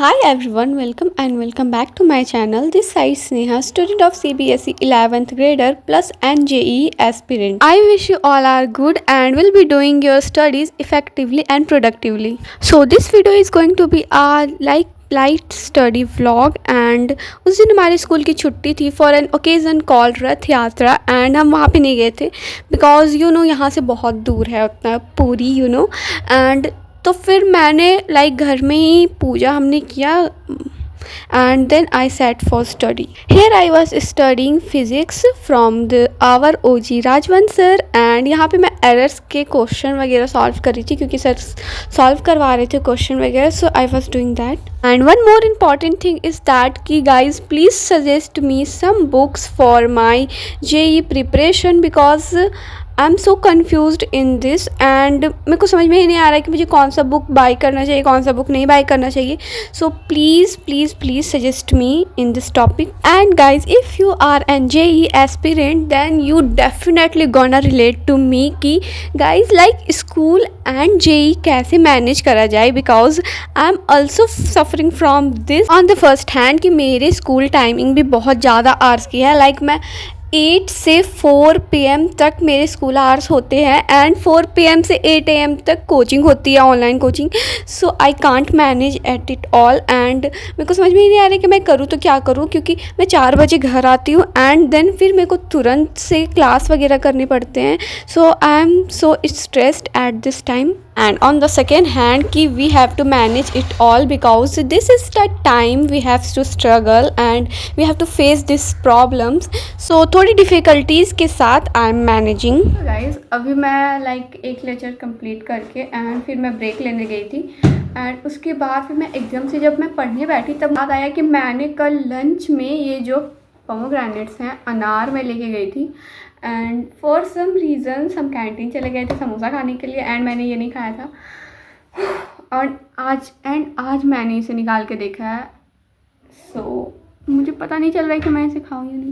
Hi everyone, welcome back to my channel. This side Sneha, student of CBSE 11th grader plus and JEE aspirant. I wish you all are good and will be doing your studies effectively and productively. So this video is going to be a light study vlog and उस दिन हमारे school की छुट्टी थी for an occasion called रथ यात्रा and हम वहाँ पे नहीं गए थे बिकॉज यहाँ से बहुत दूर है उतना पूरी एंड तो फिर मैंने घर में ही पूजा हमने किया and then I sat for study. Here I was studying physics from our OG राजवंश सर and यहाँ पे मैं एरर्स के क्वेश्चन वगैरह सॉल्व कर रही थी क्योंकि सर सॉल्व करवा रहे थे क्वेश्चन वगैरह so I was doing that. And one more important thing is that कि guys please suggest me some books for my JEE preparation because I am so confused in this and मेरे को समझ में ही नहीं आ रहा है कि मुझे कौन सा बुक बाई करना चाहिए कौन सा बुक नहीं बाई करना चाहिए. So please please please suggest me in this topic. And guys if you are an JEE aspirant then you definitely gonna relate to me कि गाइज स्कूल एंड JEE कैसे manage करा जाए because I am also suffering from this on the first hand कि मेरे school timing भी बहुत ज़्यादा hours की है. मैं 8 से 4 PM तक मेरे स्कूल आवर्स होते हैं एंड 4 PM से 8 AM तक कोचिंग होती है online coaching. So I can't manage at it all and मेरे को समझ में ही नहीं आ रहा है कि मैं करूँ तो क्या करूँ क्योंकि मैं 4 बजे घर आती हूँ एंड देन फिर मेरे को तुरंत से क्लास वगैरह करने पड़ते हैं. So I am so stressed at this time. And on the second hand कि we have to manage it all because this is the time we have to struggle and we have to face these problems. So थोड़ी difficulties के साथ I am managing. Guys अभी मैं एक lecture complete करके and फिर मैं break लेने गई थी एंड उसके बाद फिर मैं एग्ज़ाम से जब मैं पढ़ने बैठी तब याद आया कि मैंने कल लंच में ये जो पोमोग्रेनेट्स हैं अनार में लेके गई थी एंड फॉर सम रीज़न्स हम कैंटीन चले गए थे समोसा खाने के लिए एंड मैंने ये नहीं खाया था और आज मैंने इसे निकाल के देखा है. सो मुझे पता नहीं चल रहा है कि मैं इसे खाऊँ या नहीं.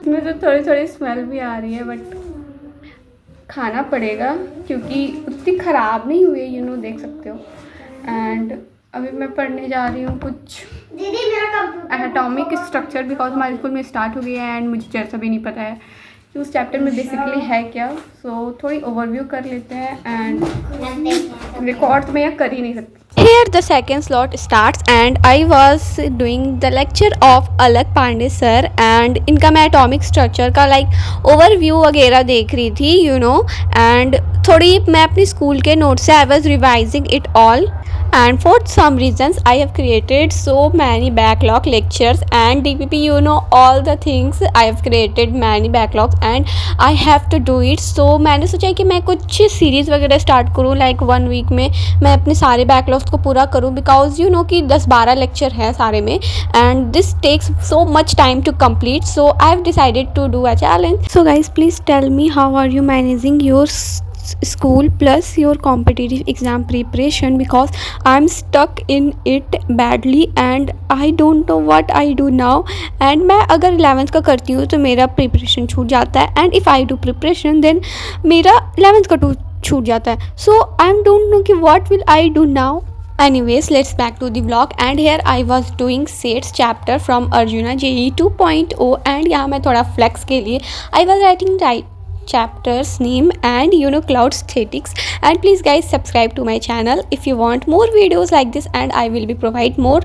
इसमें तो थोड़ी थोड़ी स्मेल भी आ रही है बट खाना पड़ेगा क्योंकि उतनी ख़राब नहीं हुई है देख सकते हो. एंड अभी मैं पढ़ने जा रही हूँ कुछ एनाटॉमिक स्ट्रक्चर बिकॉज हमारे स्कूल में स्टार्ट हो गया है एंड मुझे जैसा भी नहीं पता है कि उस चैप्टर में बेसिकली है क्या. सो थोड़ी ओवरव्यू कर लेते हैं एंड रिकॉर्ड तो मैं यहाँ कर ही नहीं सकती. Here the second slot starts and I was doing the lecture of अलग पांडे सर एंड इनका मैं एटॉमिक स्ट्रक्चर का ओवरव्यू वगैरह देख रही थी एंड थोड़ी मैं अपनी स्कूल के नोट से I was revising it all. And for some reasons I have created so many backlog lectures and DPP all the things I have created many backlogs and I have to do it. So मैंने सोचा कि मैं कुछ series वगैरह start करूँ 1 week में मैं अपने सारे बैकलॉग्स को पूरा करूँ बिकॉज कि 10-12 लेक्चर है सारे में and this takes so much time to complete. So I have decided to do a challenge. So guys please tell me how are you managing your school plus your competitive exam preparation because I'm stuck in it badly and I don't know what I do now. and मैं अगर 11th का करती हूँ तो मेरा preparation छूट जाता है and if I do preparation then मेरा 11th का छूट जाता है. सो आई डोंट नो कि what will I do now. Anyways, let's back to the vlog and here I was doing SETS chapter from Arjuna JEE 2.0 and यहाँ मैं थोड़ा flex के लिए I was writing chapters name and cloud statics. And please guys subscribe to my channel if you want more videos like this and I will be provide more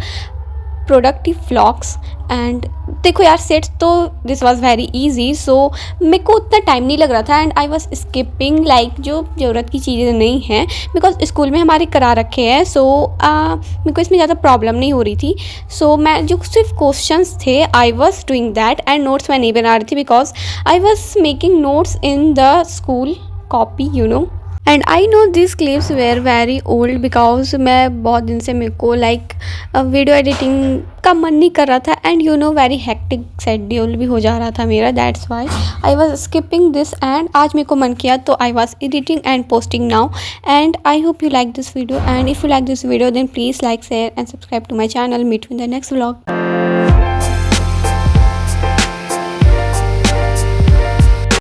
productive vlogs. And देखो यार sets तो this was very easy. सो मेरे को उतना time नहीं लग रहा था एंड आई वाज स्किपिंग जो ज़रूरत की चीज़ें नहीं हैं बिकॉज स्कूल में हमारे करा रखे हैं. सो मेरे को इसमें ज़्यादा प्रॉब्लम नहीं हो रही थी. सो मैं जो सिर्फ क्वेश्चंस थे I was doing that and notes मैं नहीं बना रही थी because I was making notes in the school copy and I know this clips were very old because मैं बहुत दिन से मेरे को वीडियो एडिटिंग का मन नहीं कर रहा था एंड वेरी हेक्टिक शेड्यूल भी हो जा रहा था मेरा. That's why I was skipping this and आज मेरे को मन किया तो I was editing and posting now. And I hope you like this video and if you like this video then please like share and subscribe to my channel. Meet in the next vlog.